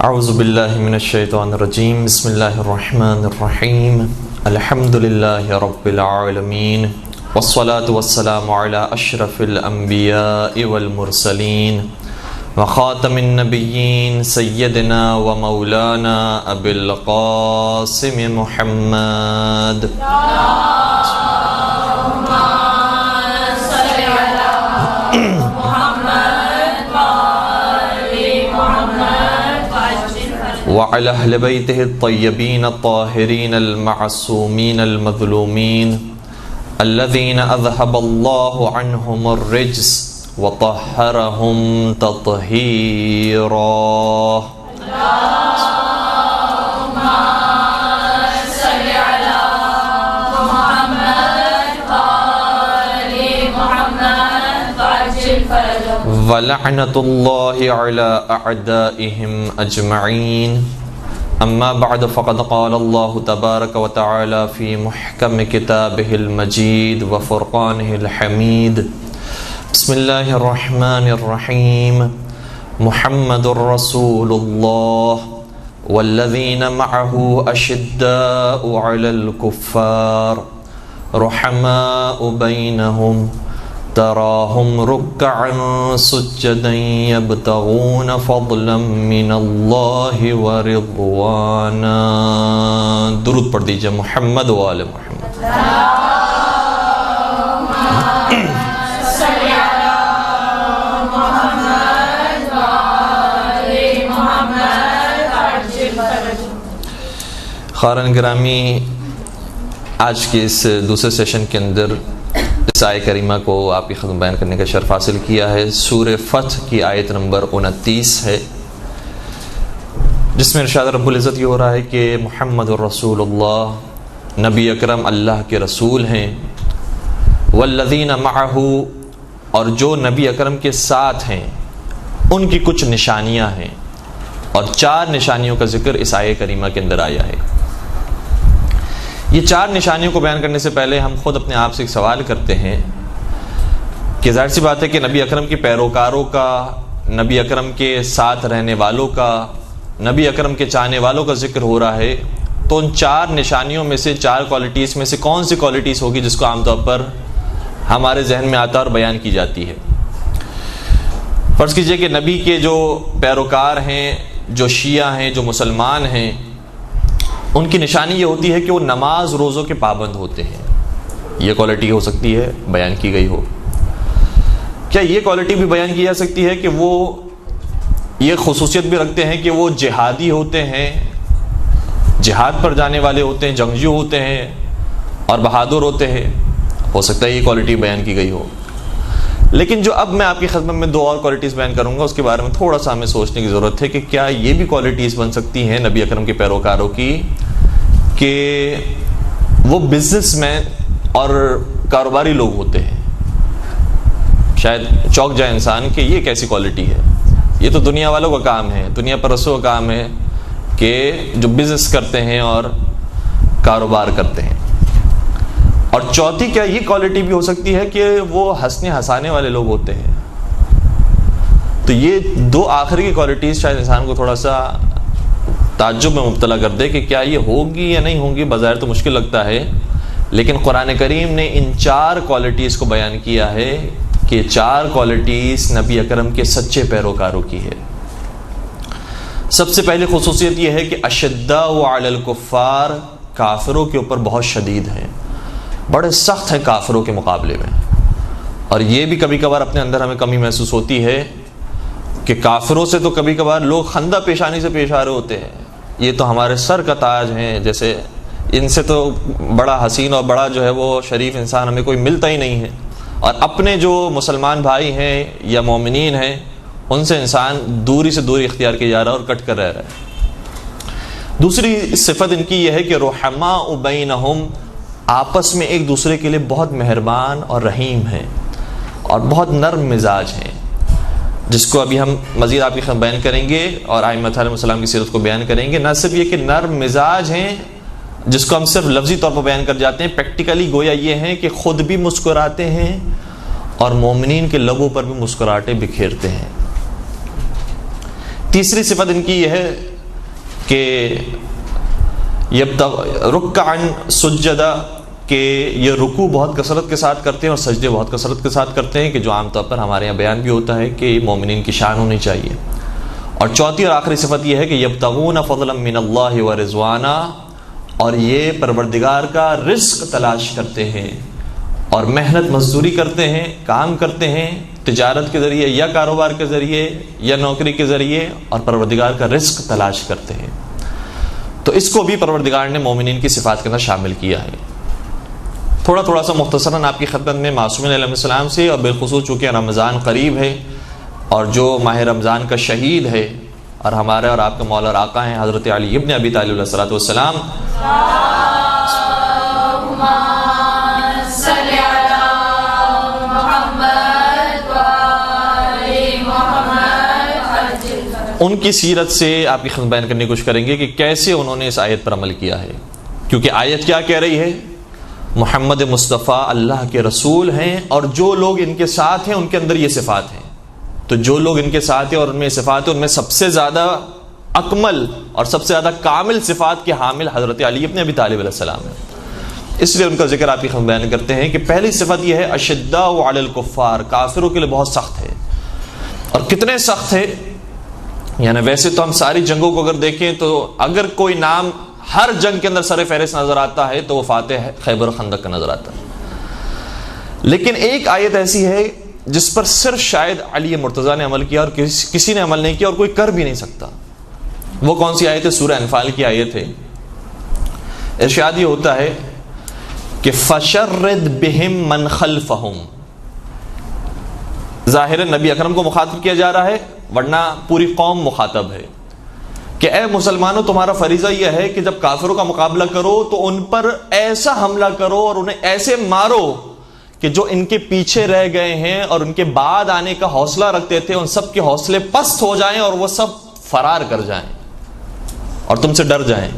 اعوذ باللہ من الشیطان الرجیم بسم اللہ الرحمن الرحیم الحمد للہ رب العالمین والصلاة والسلام علی اشرف الانبیاء والمرسلین وخاتم النبیین سیدنا و مولانا ابی القاسم محمد وعلى أهل بيته الطيبين الطاهرين المعصومين المظلومين الذين أذهب الله عنهم الرجس وطهرهم تطهيرا. وَلَعْنَةُ اللَّهِ عَلَىٰ أَعْدَائِهِمْ أَجْمَعِينَ. أما بعد فقد قال الله تبارك وتعالى في محكم كتابه المجيد وفرقانه الحميد. بسم الله الرحمن الرحيم. محمد رسول الله والذين معه أشداء على الكفار رحماء بينهم تراهم ركعا سجدا يبتغون فضلا من الله ورضوانا. درود پڑھ دیجئے محمد و آل محمد. خارن گرامی، آج کے اس دوسرے سیشن کے اندر اس آیت کریمہ کو آپ کی خدمت بیان کرنے کا شرف حاصل کیا ہے. سورہ فتح کی آیت نمبر 29 ہے، جس میں ارشاد رب العزت یہ ہو رہا ہے کہ محمد الرسول اللہ، نبی اکرم اللہ کے رسول ہیں، والذین معہ، اور جو نبی اکرم کے ساتھ ہیں ان کی کچھ نشانیاں ہیں، اور 4 نشانیوں کا ذکر اس آیت کریمہ کے اندر آیا ہے. یہ 4 نشانیوں کو بیان کرنے سے پہلے ہم خود اپنے آپ سے ایک سوال کرتے ہیں کہ ظاہر سی بات ہے کہ نبی اکرم کے پیروکاروں کا، نبی اکرم کے ساتھ رہنے والوں کا، نبی اکرم کے چاہنے والوں کا ذکر ہو رہا ہے، تو ان 4 نشانیوں میں سے، 4 کوالٹیز میں سے کون سی کوالٹیز ہوگی جس کو عام طور پر ہمارے ذہن میں آتا اور بیان کی جاتی ہے؟ فرض کیجئے کہ نبی کے جو پیروکار ہیں، جو شیعہ ہیں، جو مسلمان ہیں، ان کی نشانی یہ ہوتی ہے کہ وہ نماز روزوں کے پابند ہوتے ہیں. یہ کوالٹی ہو سکتی ہے بیان کی گئی ہو. کیا یہ کوالٹی بھی بیان کی جا سکتی ہے کہ وہ یہ خصوصیت بھی رکھتے ہیں کہ وہ جہادی ہوتے ہیں، جہاد پر جانے والے ہوتے ہیں، جنگجو ہوتے ہیں اور بہادر ہوتے ہیں؟ ہو سکتا ہے یہ کوالٹی بیان کی گئی ہو. لیکن جو اب میں آپ کی خدمت میں 2 اور کوالٹیز بیان کروں گا، اس کے بارے میں تھوڑا سا ہمیں سوچنے کی ضرورت ہے کہ کیا یہ بھی کوالٹیز بن سکتی ہیں نبی اکرم کے پیروکاروں کی کہ وہ بزنس مین اور کاروباری لوگ ہوتے ہیں. شاید چوک جائے انسان کہ یہ کیسی کوالٹی ہے، یہ تو دنیا والوں کا کام ہے، دنیا پرستوں کا کام ہے کہ جو بزنس کرتے ہیں اور کاروبار کرتے ہیں. اور چوتھی، کیا یہ کوالٹی بھی ہو سکتی ہے کہ وہ ہنسنے ہنسانے والے لوگ ہوتے ہیں؟ تو یہ 2 آخری کی کوالٹیز شاید انسان کو تھوڑا سا تعجب میں مبتلا کر دے کہ کیا یہ ہوگی یا نہیں ہوگی. بظاہر تو مشکل لگتا ہے، لیکن قرآن کریم نے ان 4 کوالٹیز کو بیان کیا ہے کہ 4 کوالٹیز نبی اکرم کے سچے پیروکاروں کی ہے. سب سے پہلی خصوصیت یہ ہے کہ اشداء علی الکفار، کافروں کے اوپر بہت شدید ہیں، بڑے سخت ہیں کافروں کے مقابلے میں. اور یہ بھی کبھی کبھار اپنے اندر ہمیں کمی محسوس ہوتی ہے کہ کافروں سے تو کبھی کبھار لوگ خندہ پیشانی سے پیش آ رہے ہوتے ہیں، یہ تو ہمارے سر کا تاج ہیں، جیسے ان سے تو بڑا حسین اور بڑا جو ہے وہ شریف انسان ہمیں کوئی ملتا ہی نہیں ہے. اور اپنے جو مسلمان بھائی ہیں یا مومنین ہیں ان سے انسان دوری سے دوری اختیار کیا جا رہا ہے اور کٹ کر رہ رہا ہے. دوسری صفت ان کی یہ ہے کہ رحماء بینہم، آپس میں ایک دوسرے کے لیے بہت مہربان اور رحیم ہیں اور بہت نرم مزاج ہیں، جس کو ابھی ہم مزید آپ کی خدمت بیان کریں گے اور ائمہ علیہ السلام کی سیرت کو بیان کریں گے. نہ صرف یہ کہ نرم مزاج ہیں جس کو ہم صرف لفظی طور پر بیان کر جاتے ہیں، پریکٹیکلی گویا یہ ہیں کہ خود بھی مسکراتے ہیں اور مومنین کے لبوں پر بھی مسکراہٹیں بکھیرتے ہیں. تیسری صفت ان کی یہ ہے کہ رکعن سجدہ، کہ یہ رکوع بہت کثرت کے ساتھ کرتے ہیں اور سجدے بہت کثرت کے ساتھ کرتے ہیں، کہ جو عام طور پر ہمارے یہاں بیان بھی ہوتا ہے کہ مومنین کی شان ہونی چاہیے۔ اور چوتھی اور آخری صفت یہ ہے کہ یبتغون فضلا من اللہ ورضوانا، اور یہ پروردگار کا رزق تلاش کرتے ہیں اور محنت مزدوری کرتے ہیں، کام کرتے ہیں تجارت کے ذریعے یا کاروبار کے ذریعے یا نوکری کے ذریعے، اور پروردگار کا رزق تلاش کرتے ہیں۔ تو اس کو بھی پروردگار نے مومنین کی صفات کے اندر شامل کیا ہے۔ تھوڑا سا مختصراً آپ کی خدمت میں معصومین علیہ السلام سے، اور بالخصوص چونکہ رمضان قریب ہے اور جو ماہ رمضان کا شہید ہے اور ہمارے اور آپ کے مولا اور آقا ہیں حضرت علی ابن ابی طالب علیہ الصلوۃ والسلام، ان کی سیرت سے آپ کی خدمت بیان کرنے کی کوشش کریں گے کہ کیسے انہوں نے اس آیت پر عمل کیا ہے۔ کیونکہ آیت کیا کہہ رہی ہے؟ محمد مصطفیٰ اللہ کے رسول ہیں، اور جو لوگ ان کے ساتھ ہیں ان کے اندر یہ صفات ہیں۔ تو جو لوگ ان کے ساتھ ہیں اور ان میں صفات ہیں، ان میں سب سے زیادہ اکمل اور سب سے زیادہ کامل صفات کے حامل حضرت علی ابن ابی طالب علیہ السلام ہیں۔ اس لیے ان کا ذکر آپ کی خدمت بیان کرتے ہیں کہ پہلی صفت یہ ہے اشداء علی الکفار، کافروں کے لیے بہت سخت ہے۔ اور کتنے سخت ہے؟ یعنی ویسے تو ہم ساری جنگوں کو اگر دیکھیں تو اگر کوئی نام ہر جنگ کے اندر سر فہرست نظر آتا ہے تو وہ فاتح خیبر و خندق کا نظر آتا ہے، لیکن ایک آیت ایسی ہے جس پر صرف شاید علی مرتضیٰ نے عمل کیا اور کسی نے عمل نہیں کیا اور کوئی کر بھی نہیں سکتا۔ وہ کون سی آیت ہے؟ سورہ انفال کی آیت ہے۔ ارشاد یہ ہوتا ہے کہ فشرد بہم من خلفہم، ظاہر نبی اکرم کو مخاطب کیا جا رہا ہے، ورنہ پوری قوم مخاطب ہے کہ اے مسلمانوں، تمہارا فریضہ یہ ہے کہ جب کافروں کا مقابلہ کرو تو ان پر ایسا حملہ کرو اور انہیں ایسے مارو کہ جو ان کے پیچھے رہ گئے ہیں اور ان کے بعد آنے کا حوصلہ رکھتے تھے ان سب کے حوصلے پست ہو جائیں اور وہ سب فرار کر جائیں اور تم سے ڈر جائیں۔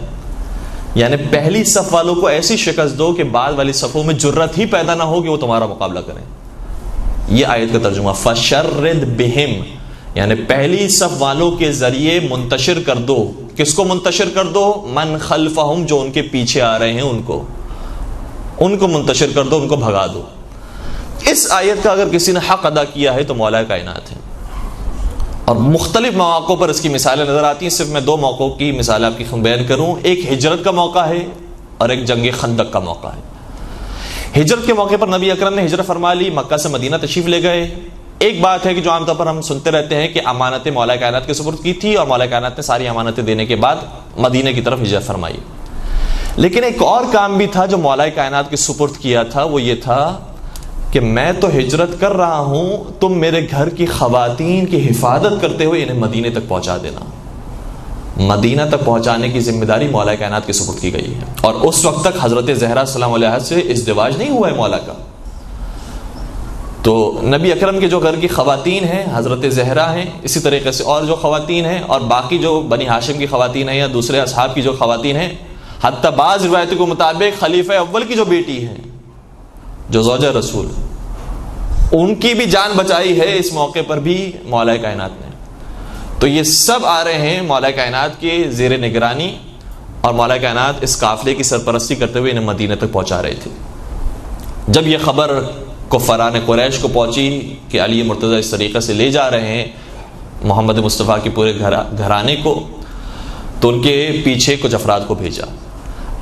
یعنی پہلی صف والوں کو ایسی شکست دو کہ بعد والی صفوں میں جرت ہی پیدا نہ ہو کہ وہ تمہارا مقابلہ کریں۔ یہ آیت کا ترجمہ فشرد بہم، یعنی پہلی صف والوں کے ذریعے منتشر کر دو۔ کس کو منتشر کر دو؟ من خلفہم، جو ان کے پیچھے آ رہے ہیں ان کو منتشر کر دو، ان کو بھگا دو۔ اس آیت کا اگر کسی نے حق ادا کیا ہے تو مولا کائنات ہے، اور مختلف مواقع پر اس کی مثالیں نظر آتی ہیں۔ صرف میں دو موقعوں کی مثال آپ کی بیان کروں۔ ایک ہجرت کا موقع ہے اور ایک جنگ خندق کا موقع ہے۔ ہجرت کے موقع پر نبی اکرم نے ہجرت فرما لی، مکہ سے مدینہ تشریف لے گئے۔ ایک بات ہے کہ جو عام طور پر ہم سنتے رہتے ہیں کہ امانتیں مولا کائنات کے سپرد کی تھی اور مولا کائنات نے ساری امانتیں دینے کے بعد مدینہ کی طرف ہجرت فرمائی، لیکن ایک اور کام بھی تھا جو مولا کائنات کے سپرد کیا تھا، وہ یہ تھا کہ میں تو ہجرت کر رہا ہوں، تم میرے گھر کی خواتین کی حفاظت کرتے ہوئے انہیں مدینے تک پہنچا دینا۔ مدینہ تک پہنچانے کی ذمہ داری مولا کائنات کے سپرد کی گئی ہے، اور اس وقت تک حضرت زہرا سلام علیہ سے ازدواج نہیں ہوا ہے مولا کا۔ تو نبی اکرم کے جو گھر کی خواتین ہیں حضرت زہرا ہیں، اسی طریقے سے اور جو خواتین ہیں، اور باقی جو بنی ہاشم کی خواتین ہیں یا دوسرے اصحاب کی جو خواتین ہیں، حتیٰ بعض روایتوں کے مطابق خلیفہ اول کی جو بیٹی ہے جو زوجہ رسول، ان کی بھی جان بچائی ہے اس موقع پر بھی مولا کائنات نے۔ تو یہ سب آ رہے ہیں مولا کائنات کے زیر نگرانی، اور مولا کائنات اس قافلے کی سرپرستی کرتے ہوئے انہیں مدینہ تک پہنچا رہے تھے۔ جب یہ خبر کفاران قریش کو پہنچی کہ علی مرتضیٰ اس طریقے سے لے جا رہے ہیں محمد مصطفیٰ کے پورے گھرانے کو، تو ان کے پیچھے کچھ افراد کو بھیجا۔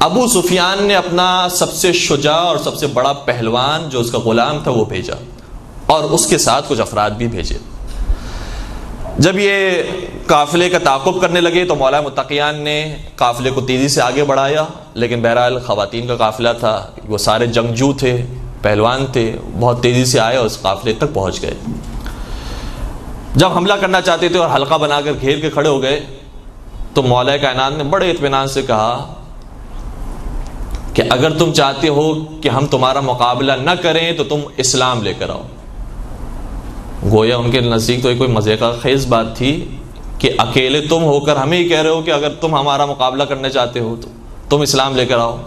ابو سفیان نے اپنا سب سے شجاع اور سب سے بڑا پہلوان جو اس کا غلام تھا وہ بھیجا، اور اس کے ساتھ کچھ افراد بھی بھیجے۔ جب یہ قافلے کا تعاقب کرنے لگے تو مولا متقیان نے قافلے کو تیزی سے آگے بڑھایا، لیکن بہرحال خواتین کا قافلہ تھا، وہ سارے جنگجو تھے، پہلوان تھے، بہت تیزی سے آئے اور اس قافلے تک پہنچ گئے۔ جب حملہ کرنا چاہتے تھے اور حلقہ بنا کر گھیر کے کھڑے ہو گئے تو مولا کائنات نے بڑے اطمینان سے کہا کہ اگر تم چاہتے ہو کہ ہم تمہارا مقابلہ نہ کریں تو تم اسلام لے کر آؤ۔ گویا ان کے نزدیک تو یہ کوئی مزے کا خیز بات تھی کہ اکیلے تم ہو کر ہمیں ہی کہہ رہے ہو کہ اگر تم ہمارا مقابلہ کرنا چاہتے ہو تو تم اسلام لے کر آؤ۔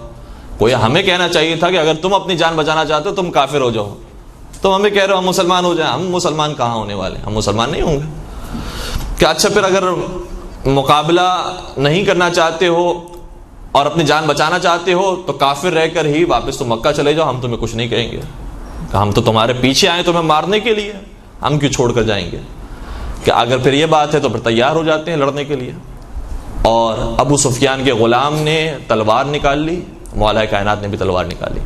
گویا ہمیں کہنا چاہیے تھا کہ اگر تم اپنی جان بچانا چاہتے ہو تم کافر ہو جاؤ، تم ہمیں کہہ رہے ہو ہم مسلمان ہو جائیں۔ ہم مسلمان کہاں ہونے والے، ہم مسلمان نہیں ہوں گے۔ کہ اچھا پھر اگر مقابلہ نہیں کرنا چاہتے ہو اور اپنی جان بچانا چاہتے ہو تو کافر رہ کر ہی واپس تو مکہ چلے جاؤ، ہم تمہیں کچھ نہیں کہیں گے، کہ ہم تو تمہارے پیچھے آئے تمہیں مارنے کے لیے، ہم کیوں چھوڑ کر جائیں گے؟ کہ اگر پھر یہ بات ہے تو پھر تیار ہو جاتے ہیں لڑنے کے لیے. اور ابو سفیان کے غلام نے تلوار نکال لی، مولا کائنات نے بھی تلوار نکالی،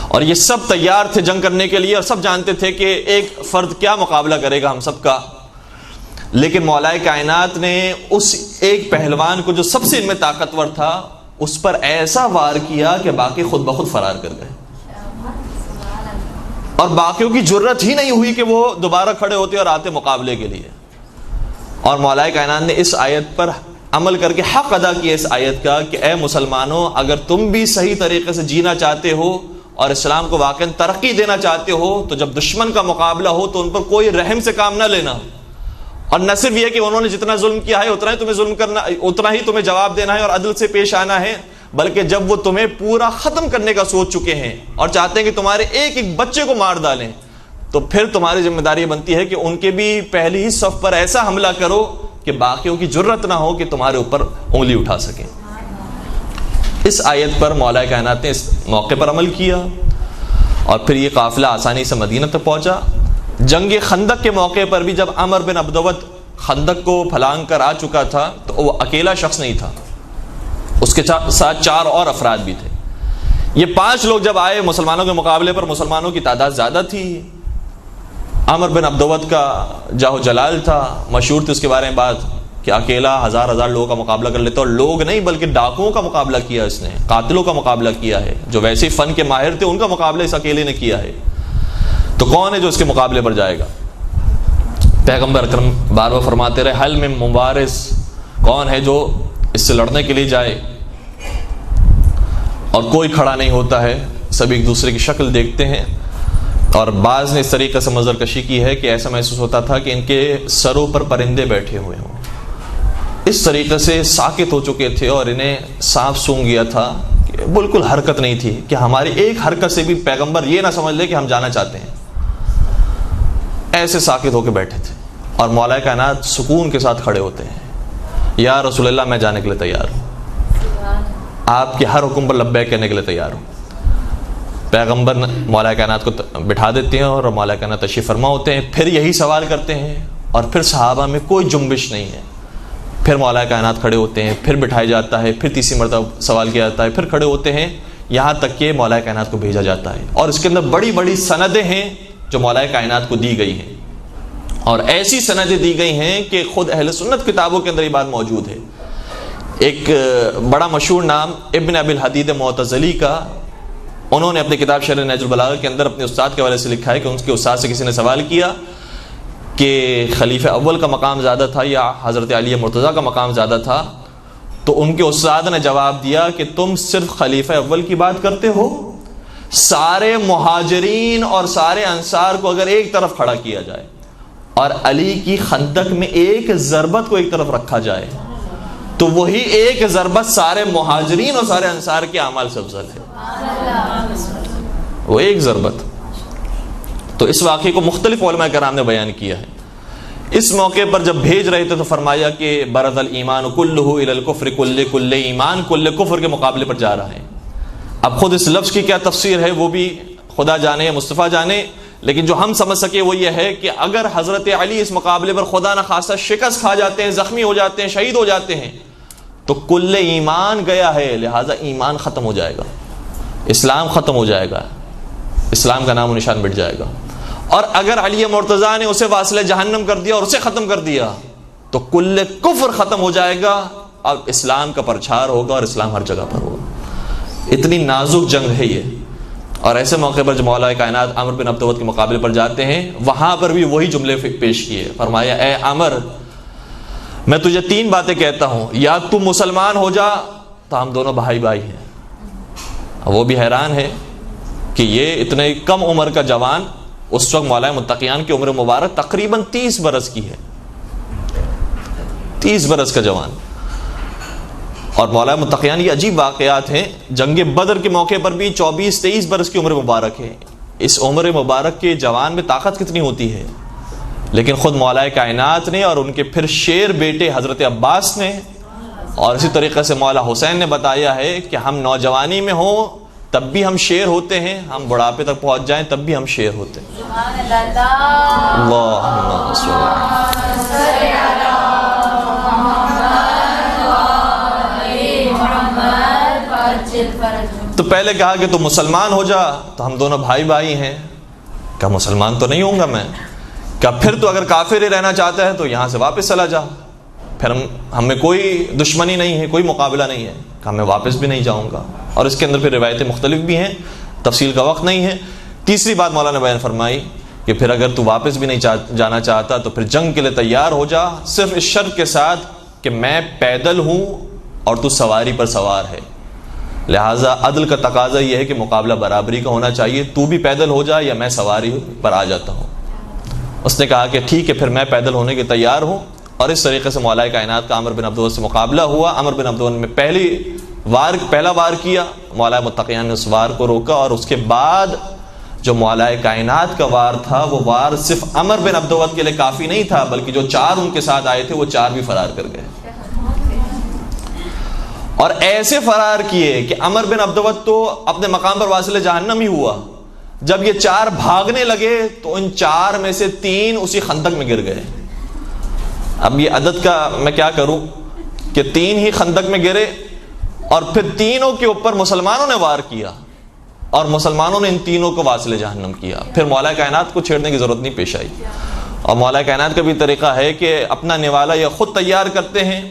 اور یہ سب تیار تھے جنگ کرنے کے لیے، اور سب جانتے تھے کہ ایک فرد کیا مقابلہ کرے گا ہم سب کا. لیکن مولا کائنات نے اس ایک پہلوان کو جو سب سے ان میں طاقتور تھا اس پر ایسا وار کیا کہ باقی خود بخود فرار کر گئے، اور باقیوں کی جرت ہی نہیں ہوئی کہ وہ دوبارہ کھڑے ہوتے اور آتے مقابلے کے لیے. اور مولا کائنات نے اس آیت پر عمل کر کے حق ادا کیا اس آیت کا کہ اے مسلمانوں، اگر تم بھی صحیح طریقے سے جینا چاہتے ہو اور اسلام کو واقعا ترقی دینا چاہتے ہو تو جب دشمن کا مقابلہ ہو تو ان پر کوئی رحم سے کام نہ لینا، اور نہ صرف یہ کہ انہوں نے جتنا ظلم کیا ہے اتنا ہی تمہیں ظلم کرنا، اتنا ہی تمہیں جواب دینا ہے اور عدل سے پیش آنا ہے، بلکہ جب وہ تمہیں پورا ختم کرنے کا سوچ چکے ہیں اور چاہتے ہیں کہ تمہارے ایک ایک بچے کو مار ڈالیں، تو پھر تمہاری ذمہ داری بنتی ہے کہ ان کے بھی پہلی ہی صف پر ایسا حملہ کرو کہ باقیوں کی جرت نہ ہو کہ تمہارے اوپر انگلی اٹھا سکیں. اس آیت پر مولا کائنات نے اس موقع پر عمل کیا، اور پھر یہ قافلہ آسانی سے مدینہ تک پہنچا. جنگ خندق کے موقع پر بھی جب عمر بن عبدود خندق کو پھلانگ کر آ چکا تھا تو وہ اکیلا شخص نہیں تھا، اس کے ساتھ 4 اور افراد بھی تھے. یہ 5 لوگ جب آئے مسلمانوں کے مقابلے پر، مسلمانوں کی تعداد زیادہ تھی. عمر بن عبدود کا جاہ و جلال تھا، مشہور تھی اس کے بارے میں بات کہ اکیلا ہزار لوگوں کا مقابلہ کر لیتا، اور لوگ نہیں بلکہ ڈاکوؤں کا مقابلہ کیا، اس نے قاتلوں کا مقابلہ کیا ہے، جو ویسے ہی فن کے ماہر تھے ان کا مقابلہ اس اکیلے نے کیا ہے. تو کون ہے جو اس کے مقابلے پر جائے گا؟ پیغمبر اکرم بار بار فرماتے رہے حل من مبارز، کون ہے جو اس سے لڑنے کے لیے جائے؟ اور کوئی کھڑا نہیں ہوتا ہے، سب ایک دوسرے کی شکل دیکھتے ہیں. اور بعض نے اس طریقے سے منظر کشی کی ہے کہ ایسا محسوس ہوتا تھا کہ ان کے سروں پر پرندے بیٹھے ہوئے ہوں، اس طریقے سے ساکت ہو چکے تھے، اور انہیں سانپ سونگھ گیا تھا کہ بالکل حرکت نہیں تھی، کہ ہماری ایک حرکت سے بھی پیغمبر یہ نہ سمجھ لے کہ ہم جانا چاہتے ہیں. ایسے ساکت ہو کے بیٹھے تھے، اور مولا کائنات سکون کے ساتھ کھڑے ہوتے ہیں، یا رسول اللہ میں جانے کے لیے تیار ہوں، آپ کے ہر حکم پر لبیک کہنے کے لیے تیار ہوں. پیغمبر مولا کائنات کو بٹھا دیتے ہیں اور مولا کائنات تشریف فرما ہوتے ہیں. پھر یہی سوال کرتے ہیں، اور پھر صحابہ میں کوئی جنبش نہیں ہے. پھر مولا کائنات کھڑے ہوتے ہیں، پھر بٹھایا جاتا ہے، پھر تیسری مرتبہ سوال کیا جاتا ہے، پھر کھڑے ہوتے ہیں، یہاں تک کہ مولا کائنات کو بھیجا جاتا ہے. اور اس کے اندر بڑی بڑی سندیں ہیں جو مولا کائنات کو دی گئی ہیں، اور ایسی سندیں دی گئی ہیں کہ خود اہل سنت کتابوں کے اندر یہ بات موجود ہے. ایک بڑا مشہور نام ابن ابی الحدید معتزلی کا، انہوں نے اپنی کتاب شرح نہج البلاغہ کے اندر اپنے استاد کے حوالے سے لکھا ہے کہ ان کے استاد سے کسی نے سوال کیا کہ خلیفہ اول کا مقام زیادہ تھا یا حضرت علی مرتضیٰ کا مقام زیادہ تھا، تو ان کے استاد نے جواب دیا کہ تم صرف خلیفہ اول کی بات کرتے ہو، سارے مہاجرین اور سارے انصار کو اگر ایک طرف کھڑا کیا جائے اور علی کی خندق میں ایک ضربت کو ایک طرف رکھا جائے تو وہی ایک ضربت سارے مہاجرین اور سارے انصار کے اعمال سے افضل ہے، وہ ایک ضربت. تو اس واقعے کو مختلف علماء کرام نے بیان کیا ہے. اس موقع پر جب بھیج رہے تھے تو فرمایا کہ برز الایمان کلہ الی الکفر، کل ایمان کل کفر کے مقابلے پر جا رہا ہے. اب خود اس لفظ کی کیا تفسیر ہے وہ بھی خدا جانے یا مصطفیٰ جانے، لیکن جو ہم سمجھ سکے وہ یہ ہے کہ اگر حضرت علی اس مقابلے پر خدا نہ خواستہ شکست کھا جاتے ہیں، زخمی ہو جاتے ہیں، شہید ہو جاتے ہیں تو کل ایمان گیا ہے، لہذا ایمان ختم ہو جائے گا، اسلام ختم ہو جائے گا، اسلام کا نام و نشان مٹ جائے گا. اور اگر علی مرتضیٰ نے اسے واصل جہنم کر دیا اور اسے ختم کر دیا تو کل کفر ختم ہو جائے گا، اب اسلام کا پرچار ہوگا اور اسلام ہر جگہ پر ہوگا. اتنی نازک جنگ ہے یہ. اور ایسے موقع پر جب مولا کائنات عمر بن عبدود کے مقابلے پر جاتے ہیں، وہاں پر بھی وہی جملے پیش کیے. فرمایا اے عمر، میں تجھے 3 باتیں کہتا ہوں، یا تم مسلمان ہو جا تو ہم دونوں بھائی بھائی ہیں. وہ بھی حیران ہے کہ یہ اتنے کم عمر کا جوان، اس وقت مولا متقیان کی عمر مبارک تقریباً 30 برس کی ہے، 30 برس کا جوان. اور مولا متقیان یہ عجیب واقعات ہیں. جنگ بدر کے موقع پر بھی 24-23 برس کی عمر مبارک ہے. اس عمر مبارک کے جوان میں طاقت کتنی ہوتی ہے. لیکن خود مولا کائنات نے اور ان کے پھر شیر بیٹے حضرت عباس نے اور اسی طریقے سے مولا حسین نے بتایا ہے کہ ہم نوجوانی میں ہوں تب بھی ہم شیر ہوتے ہیں، ہم بڑھاپے تک پہنچ جائیں تب بھی ہم شیر ہوتے ہیں۔ اللہم صل تو پہلے کہا کہ تو مسلمان ہو جا، تو ہم دونوں بھائی بھائی ہیں۔ کہا مسلمان تو نہیں ہوں گا میں۔ کہا پھر تو اگر کافر ہی رہنا چاہتا ہے تو یہاں سے واپس چلا جا، پھر ہمیں کوئی دشمنی نہیں ہے، کوئی مقابلہ نہیں ہے۔ کہا میں واپس بھی نہیں جاؤں گا، اور اس کے اندر پھر روایتیں مختلف بھی ہیں، تفصیل کا وقت نہیں ہے۔ تیسری بات مولانا نے بیان فرمائی کہ پھر اگر تو واپس بھی نہیں جانا چاہتا تو پھر جنگ کے لیے تیار ہو جا، صرف اس شرط کے ساتھ کہ میں پیدل ہوں اور تو سواری پر سوار ہے۔ لہٰذا عدل کا تقاضا یہ ہے کہ مقابلہ برابری کا ہونا چاہیے، تو بھی پیدل ہو جا یا میں سواری پر آ جاتا ہوں۔ اس نے کہا کہ ٹھیک ہے، پھر میں پیدل ہونے کے تیار ہوں، اور اس طریقے سے مولا کائنات کا عمر بن عبدالعزیز سے مقابلہ ہوا۔ عمر بن عبدالعزیز میں پہلا وار کیا، مولا متقیان نے اس وار کو روکا، اور اس کے بعد جو مولا کائنات کا وار تھا وہ وار صرف عمر بن عبدالعزیز کے لیے کافی نہیں تھا، بلکہ جو 4 ان کے ساتھ آئے تھے وہ 4 بھی فرار کر گئے، اور ایسے فرار کیے کہ عمر بن عبدالعزیز تو اپنے مقام پر واصل جہنم ہی ہوا۔ جب یہ 4 بھاگنے لگے تو ان 4 میں سے 3 اسی خندق میں گر گئے۔ اب یہ عدد کا میں کیا کروں کہ 3 ہی خندق میں گرے، اور پھر تینوں کے اوپر مسلمانوں نے وار کیا، اور مسلمانوں نے ان تینوں کو واصل جہنم کیا۔ پھر مولا کائنات کو چھیڑنے کی ضرورت نہیں پیش آئی۔ اور مولا کائنات کا بھی طریقہ ہے کہ اپنا نوالا یہ خود تیار کرتے ہیں،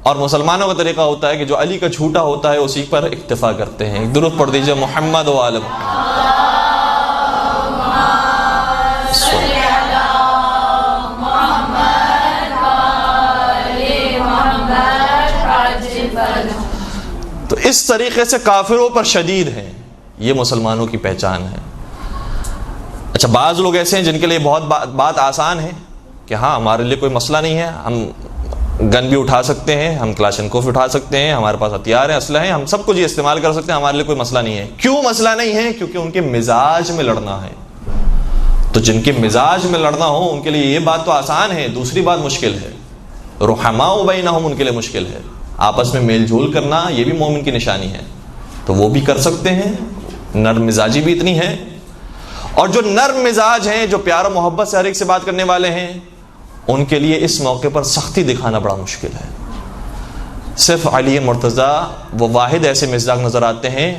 اور مسلمانوں کا طریقہ ہوتا ہے کہ جو علی کا جھوٹا ہوتا ہے اسی پر اکتفا کرتے ہیں۔ درود پڑھ دیجئے محمد و آل محمد۔ تو اس طریقے سے کافروں پر شدید ہیں، یہ مسلمانوں کی پہچان ہے۔ اچھا، بعض لوگ ایسے ہیں جن کے لیے بہت بات آسان ہے کہ ہاں ہمارے لیے کوئی مسئلہ نہیں ہے، ہم گن بھی اٹھا سکتے ہیں، ہم کلاشنکوف اٹھا سکتے ہیں، ہمارے پاس ہتھیار ہیں، اسلحے ہیں، ہم سب کچھ استعمال کر سکتے ہیں، ہمارے لیے کوئی مسئلہ نہیں ہے۔ کیوں مسئلہ نہیں ہے؟ کیونکہ ان کے مزاج میں لڑنا ہے۔ تو جن کے مزاج میں لڑنا ہو ان کے لیے یہ بات تو آسان ہے، دوسری بات مشکل ہے۔ رحماء بینہم ان کے لیے مشکل ہے، آپس میں میل جول کرنا یہ بھی مومن کی نشانی ہے، تو وہ بھی کر سکتے ہیں۔ نرم مزاجی بھی اتنی ہے، اور جو نرم مزاج ہیں، جو پیار و محبت سے ہر ایک سے بات کرنے والے ہیں، ان کے لیے اس موقع پر سختی دکھانا بڑا مشکل ہے۔ صرف علی مرتضیٰ وہ واحد ایسے مزاج نظر آتے ہیں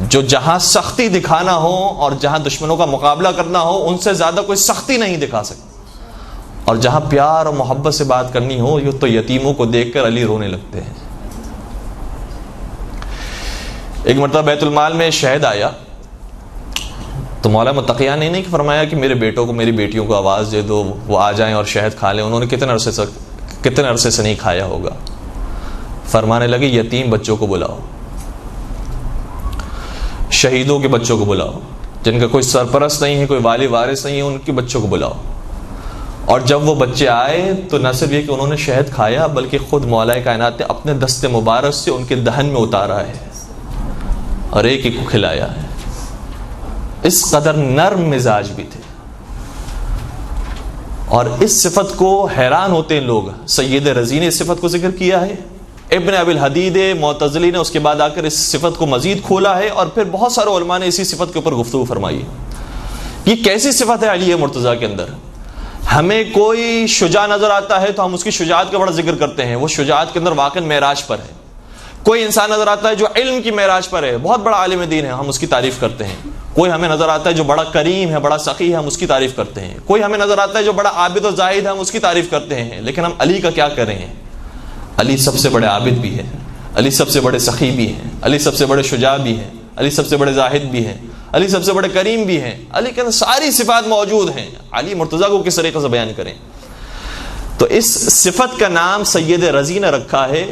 جو جہاں سختی دکھانا ہو اور جہاں دشمنوں کا مقابلہ کرنا ہو ان سے زیادہ کوئی سختی نہیں دکھا سکتے، اور جہاں پیار اور محبت سے بات کرنی ہو یہ تو یتیموں کو دیکھ کر علی رونے لگتے ہیں۔ ایک مرتبہ بیت المال میں شہد آیا تو مولا متقیان نے نہیں فرمایا کہ میرے بیٹوں کو میری بیٹیوں کو آواز دے دو وہ آ جائیں اور شہد کھا لیں، انہوں نے کتنے عرصے سے نہیں کھایا ہوگا۔ فرمانے لگے یتیم بچوں کو بلاؤ، شہیدوں کے بچوں کو بلاؤ، جن کا کوئی سرپرست نہیں ہے، کوئی والی وارث نہیں ہے، ان کے بچوں کو بلاؤ۔ اور جب وہ بچے آئے تو نہ صرف یہ کہ انہوں نے شہد کھایا بلکہ خود مولا کائنات نے اپنے دست مبارک سے ان کے دہن میں اتارا ہے اور ایک ایک کو کھلایا ہے۔ اس قدر نرم مزاج بھی تھے، اور اس صفت کو حیران ہوتے ہیں لوگ۔ سید رضی نے اس صفت کو ذکر کیا ہے، ابن ابی الحدید معتزلی نے اس کے بعد آ کر اس صفت کو مزید کھولا ہے، اور پھر بہت سارے علماء نے اسی صفت کے اوپر گفتگو فرمائی ہے۔ یہ کیسی صفت ہے علی مرتضیٰ کے اندر؟ ہمیں کوئی شجاع نظر آتا ہے تو ہم اس کی شجاعت کا بڑا ذکر کرتے ہیں، وہ شجاعت کے اندر واقع معراج پر ہے۔ کوئی انسان نظر آتا ہے جو علم کی معراج پر ہے، بہت بڑا عالم دین ہے، ہم اس کی تعریف کرتے ہیں۔ کوئی ہمیں نظر آتا ہے جو بڑا کریم ہے، بڑا سخی ہے، ہم اس کی تعریف کرتے ہیں۔ کوئی ہمیں نظر آتا ہے جو بڑا عابد و زاہد ہے، ہم اس کی تعریف کرتے ہیں۔ لیکن ہم علی کا کیا کریں؟ علی سب سے بڑے عابد بھی ہیں، علی سب سے بڑے سخی بھی ہیں، علی سب سے بڑے شجاع بھی ہیں، علی سب سے بڑے زاہد بھی ہیں، علی سب سے بڑے کریم بھی ہیں۔ علی کے اندر ساری صفات موجود ہیں، علی مرتضیٰ کو کس طریقے سے بیان کریں؟ تو اس صفت کا نام سید رضی نے رکھا ہے،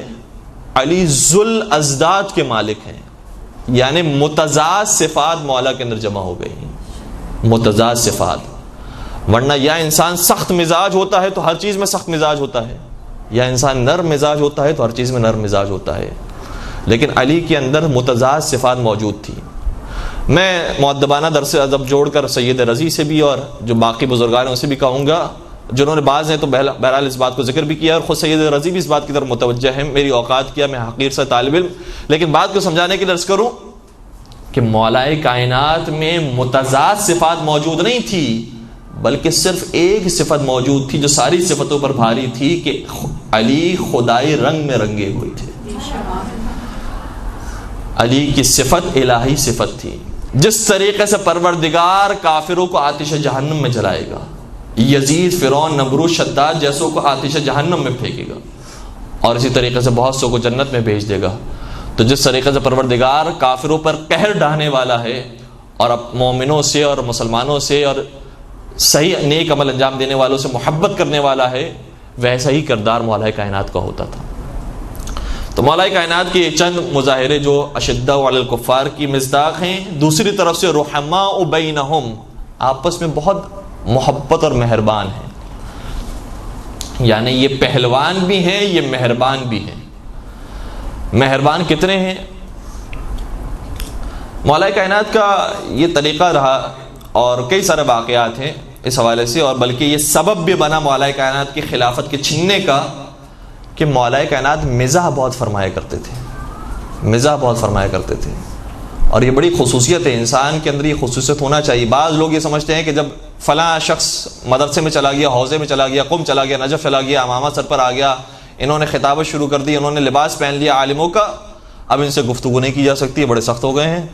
علی ذل ازداد کے مالک ہیں، یعنی متضاد صفات مولا کے اندر جمع ہو گئی ہیں، متضاد صفات۔ ورنہ یا انسان سخت مزاج ہوتا ہے تو ہر چیز میں سخت مزاج ہوتا ہے، یا انسان نرم مزاج ہوتا ہے تو ہر چیز میں نرم مزاج ہوتا ہے، لیکن علی کے اندر متضاد صفات موجود تھی۔ میں مؤدبانہ درس ادب جوڑ کر سید رضی سے بھی اور جو باقی بزرگان ہیں ان سے بھی کہوں گا جنہوں نے بعض نے تو بہرحال اس بات کو ذکر بھی کیا، اور خود سید رضی بھی اس بات کی طرف متوجہ ہے، میری اوقات کیا، میں حقیر سے طالب علم، لیکن بات کو سمجھانے کے لیے عرض کروں کہ مولائے کائنات میں متضاد صفات موجود نہیں تھی، بلکہ صرف ایک صفت موجود تھی جو ساری صفتوں پر بھاری تھی، کہ علی خدائی رنگ میں رنگے ہوئے تھے۔ علی کی صفت الہی صفت تھی، جس طریقے سے پروردگار کافروں کو آتش جہنم میں جلائے گا، یزید، فرعون، نمرود، شداد جیسوں کو آتش جہنم میں پھینکے گا، اور اسی طریقے سے بہت سو کو جنت میں بھیج دے گا، تو جس طریقے سے پروردگار کافروں پر قہر ڈھانے والا ہے اور مومنوں سے اور مسلمانوں سے اور صحیح نیک عمل انجام دینے والوں سے محبت کرنے والا ہے، ویسا ہی کردار مولائے کائنات کا ہوتا تھا۔ تو مولائے کائنات کے چند مظاہرے جو اشداء علی الکفار کی مصداق ہیں، دوسری طرف سے رحماء بینہم، آپس میں بہت محبت اور مہربان ہیں، یعنی یہ پہلوان بھی ہیں، یہ مہربان بھی ہیں۔ مہربان کتنے ہیں؟ مولائے کائنات کا یہ طریقہ رہا، اور کئی سارے واقعات ہیں اس حوالے سے، اور بلکہ یہ سبب بھی بنا مولائے کائنات کی خلافت کے چھننے کا، کہ مولائے کائنات مزاح بہت فرمایا کرتے تھے، مزاح بہت فرمایا کرتے تھے، اور یہ بڑی خصوصیت ہے، انسان کے اندر یہ خصوصیت ہونا چاہیے۔ بعض لوگ یہ سمجھتے ہیں کہ جب فلاں شخص مدرسے میں چلا گیا، حوزے میں چلا گیا، قم چلا گیا، نجف چلا گیا، امامہ سر پر آ گیا، انہوں نے خطابت شروع کر دی، انہوں نے لباس پہن لیا عالموں کا، اب ان سے گفتگو نہیں کی جا سکتی، بڑے سخت ہو گئے ہیں،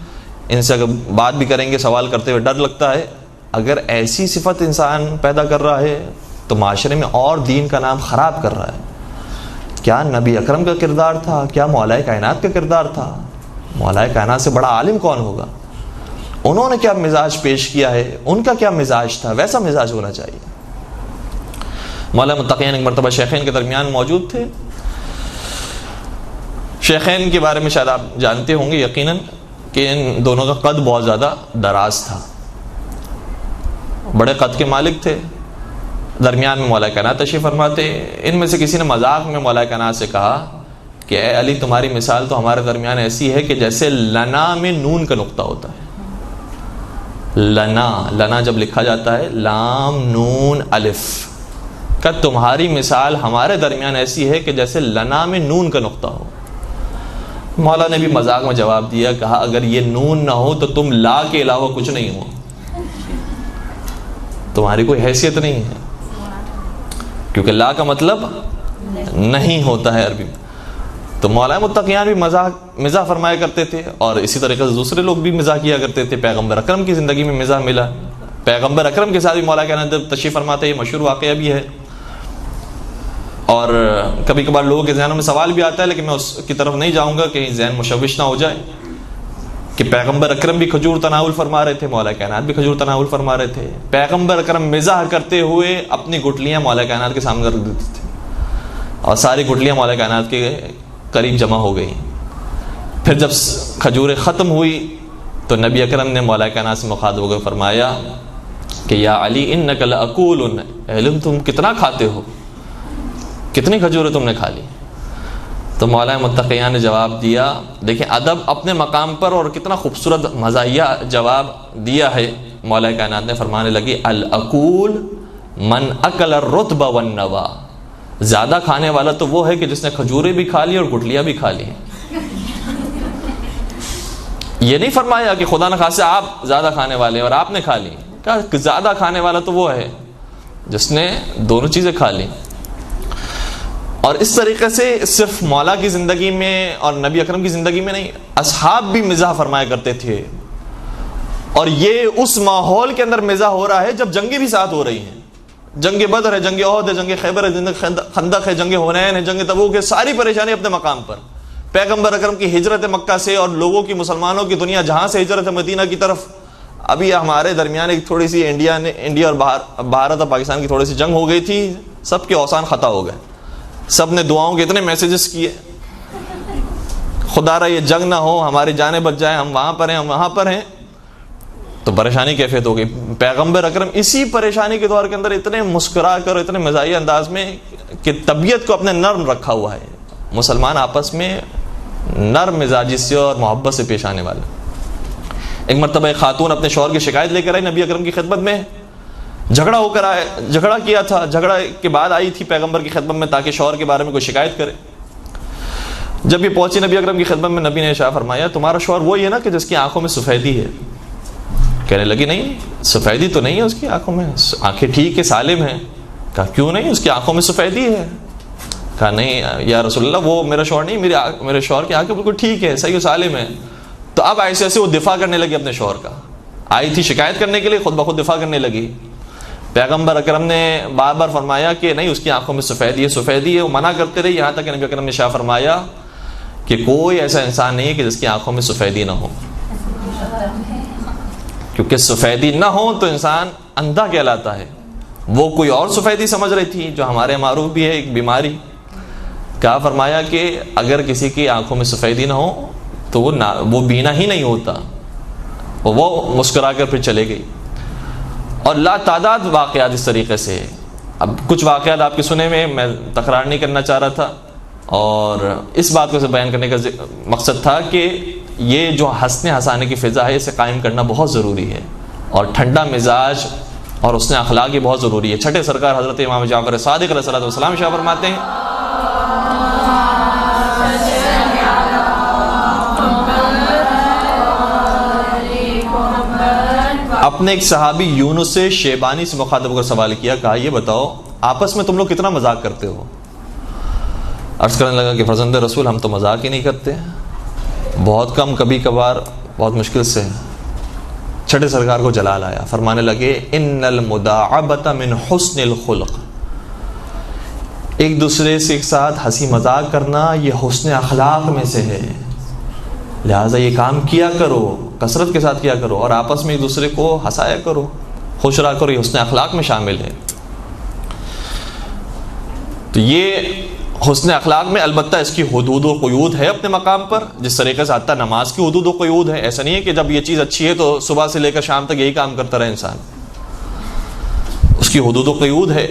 ان سے اگر بات بھی کریں گے سوال کرتے ہوئے ڈر لگتا ہے۔ اگر ایسی صفت انسان پیدا کر رہا ہے تو معاشرے میں اور دین کا نام خراب کر رہا ہے۔ کیا نبی اکرم کا کردار تھا؟ کیا مولائے کائنات کا کردار تھا؟ مولائے کائنات سے بڑا عالم کون ہوگا؟ انہوں نے کیا مزاج پیش کیا ہے، ان کا کیا مزاج تھا، ویسا مزاج ہونا چاہیے۔ مولا متقین ایک مرتبہ شیخین کے درمیان موجود تھے۔ شیخین کے بارے میں شاید آپ جانتے ہوں گے یقیناً کہ ان دونوں کا قد بہت زیادہ دراز تھا، بڑے قد کے مالک تھے، درمیان میں مولائے کائنات تشریف فرماتے۔ ان میں سے کسی نے مذاق میں مولائے کائنات سے کہا کہ اے علی، تمہاری مثال تو ہمارے درمیان ایسی ہے کہ جیسے لنا میں نون کا نقطہ ہوتا ہے۔ لنا جب لکھا جاتا ہے لام نون الف کا، تمہاری مثال ہمارے درمیان ایسی ہے کہ جیسے لنا میں نون کا نقطہ ہو۔ مولا نے بھی مذاق میں جواب دیا، کہا اگر یہ نون نہ ہو تو تم لا کے علاوہ کچھ نہیں ہو، تمہاری کوئی حیثیت نہیں ہے، کیونکہ لا کا مطلب نہیں ہوتا ہے عربی میں۔ تو مولا متقیان بھی مزاح فرمایا کرتے تھے، اور اسی طریقے سے دوسرے لوگ بھی مزاح کیا کرتے تھے۔ پیغمبر اکرم کی زندگی میں مزاح ملا، پیغمبر اکرم کے ساتھ بھی مولا کائنات تشریف فرماتے، یہ مشہور واقعہ بھی ہے، اور کبھی کبھار لوگوں کے ذہنوں میں سوال بھی آتا ہے، لیکن میں اس کی طرف نہیں جاؤں گا کہیں ذہن مشوش نہ ہو جائے، کہ پیغمبر اکرم بھی کھجور تناول فرما رہے تھے، مولا کائنات بھی کھجور تناول فرما رہے تھے۔ پیغمبر اکرم مزاح کرتے ہوئے اپنی گٹلیاں مولا کائنات کے سامنے رکھ دیتے تھے، اور ساری گٹلیاں مولا کائنات کے قریب جمع ہو گئی۔ پھر جب کھجوریں ختم ہوئی تو نبی اکرم نے مولا کائنات سے مخاطب ہو کر فرمایا کہ یا علی انک لاکول، علم تم کتنا کھاتے ہو، کتنی کھجوریں تم نے کھا لی؟ تو مولا متقیان نے جواب دیا، دیکھیں ادب اپنے مقام پر، اور کتنا خوبصورت مزاحیہ جواب دیا ہے۔ مولا کائنات نے فرمانے لگی الاکول من اکل الرطب والنوا، زیادہ کھانے والا تو وہ ہے کہ جس نے کھجوریں بھی کھا لی اور گٹلیاں بھی کھا لی۔ یہ نہیں فرمایا کہ خدا نخواستہ آپ زیادہ کھانے والے اور آپ نے کھا لی، کہا کہ زیادہ کھانے والا تو وہ ہے جس نے دونوں چیزیں کھا لی۔ اور اس طریقے سے صرف مولا کی زندگی میں اور نبی اکرم کی زندگی میں نہیں، اصحاب بھی مزاح فرمایا کرتے تھے، اور یہ اس ماحول کے اندر مزاح ہو رہا ہے جب جنگیں بھی ساتھ ہو رہی ہیں، جنگ بدر ہے، جنگ احد ہے، جنگ خیبر ہے، جنگ خندق ہے، جنگ حنین ہے، جنگ تبوک ہے، ساری پریشانی اپنے مقام پر۔ پیغمبر اکرم کی ہجرت مکہ سے اور لوگوں کی، مسلمانوں کی دنیا جہاں سے ہجرت مدینہ کی طرف، ابھی ہمارے درمیان ایک تھوڑی سی انڈیا اور بھارت اور پاکستان کی تھوڑی سی جنگ ہو گئی تھی، سب کے اوسان خطا ہو گئے، سب نے دعاؤں کے اتنے میسیجز کیے، خدا را یہ جنگ نہ ہو، ہماری جانیں بچ جائیں، ہم وہاں پر ہیں، ہم وہاں پر ہیں، تو پریشانی کیفیت ہو گئی۔ پیغمبر اکرم اسی پریشانی کے دور کے اندر اتنے مسکرا کر، اتنے مزاحیہ انداز میں کہ طبیعت کو اپنے نرم رکھا ہوا ہے، مسلمان آپس میں نرم مزاجی سے اور محبت سے پیش آنے والا۔ ایک مرتبہ ایک خاتون اپنے شوہر کی شکایت لے کر آئی نبی اکرم کی خدمت میں جھگڑا ہو کر آئے، جھگڑا کیا تھا، جھگڑا کے بعد آئی تھی پیغمبر کی خدمت میں تاکہ شوہر کے بارے میں کوئی شکایت کرے. جب یہ پہنچی نبی اکرم کی خدمت میں، نبی نے ارشاد فرمایا تمہارا شوہر وہی ہے نا کہ جس کی آنکھوں میں سفیدی ہے؟ کہنے لگی نہیں، سفیدی تو نہیں ہے اس کی آنکھوں میں، آنکھیں ٹھیک ہے، سالم ہیں. کہا کیوں نہیں، اس کی آنکھوں میں سفیدی ہے. کہا نہیں یا رسول اللہ وہ میرا شوہر نہیں، میرے شوہر کی آنکھیں بالکل ٹھیک ہے، صحیح و سالم ہے. تو اب ایسے ایسے وہ دفاع کرنے لگی اپنے شوہر کا، آئی تھی شکایت کرنے کے لیے، خود بخود دفاع کرنے لگی. پیغمبر اکرم نے بار بار فرمایا کہ نہیں اس کی آنکھوں میں سفیدی ہے، سفیدی ہے. وہ منع کرتے رہے، یہاں تک کہ نبی اکرم نے ارشاد فرمایا کہ کوئی ایسا انسان نہیں ہے کہ جس کی آنکھوں میں سفیدی نہ ہو، کیونکہ سفیدی نہ ہو تو انسان اندھا کہلاتا ہے. وہ کوئی اور سفیدی سمجھ رہی تھی جو ہمارے معروف بھی ہے ایک بیماری. کہا فرمایا کہ اگر کسی کی آنکھوں میں سفیدی نہ ہو تو وہ بینا ہی نہیں ہوتا. وہ مسکرا کر پھر چلے گئی. اور لا تعداد واقعات اس طریقے سے. اب کچھ واقعات آپ کے سنے میں تکرار نہیں کرنا چاہ رہا تھا، اور اس بات کو بیان کرنے کا مقصد تھا کہ یہ جو ہنسنے ہنسانے کی فضا ہے اسے قائم کرنا بہت ضروری ہے، اور ٹھنڈا مزاج اور حسن اخلاق یہ بہت ضروری ہے. چھٹے سرکار حضرت امام جعفر صادق علیہ الصلوۃ والسلام ارشاد فرماتے ہیں اپنے ایک صحابی یونس سے شیبانی سے مخاطب کر سوال کیا، کہا یہ بتاؤ آپس میں تم لوگ کتنا مذاق کرتے ہو؟ عرض کرنے لگا کہ فرزند رسول ہم تو مذاق ہی نہیں کرتے، بہت کم، کبھی کبھار، بہت مشکل سے. چھٹے سرکار کو جلال آیا، فرمانے لگے ان المداعبۃ من حسن الخلق، ایک دوسرے سے ایک ساتھ ہنسی مذاق کرنا یہ حسن اخلاق میں سے ہے، لہٰذا یہ کام کیا کرو، کثرت کے ساتھ کیا کرو، اور آپس میں ایک دوسرے کو ہنسایا کرو، خوش رہا کرو، یہ حسن اخلاق میں شامل ہے. تو یہ حسن اخلاق میں البتہ اس کی حدود و قیود ہے اپنے مقام پر، جس طریقے سے حتیٰ نماز کی حدود و قیود ہے. ایسا نہیں ہے کہ جب یہ چیز اچھی ہے تو صبح سے لے کر شام تک یہی کام کرتا رہے انسان، اس کی حدود و قیود ہے.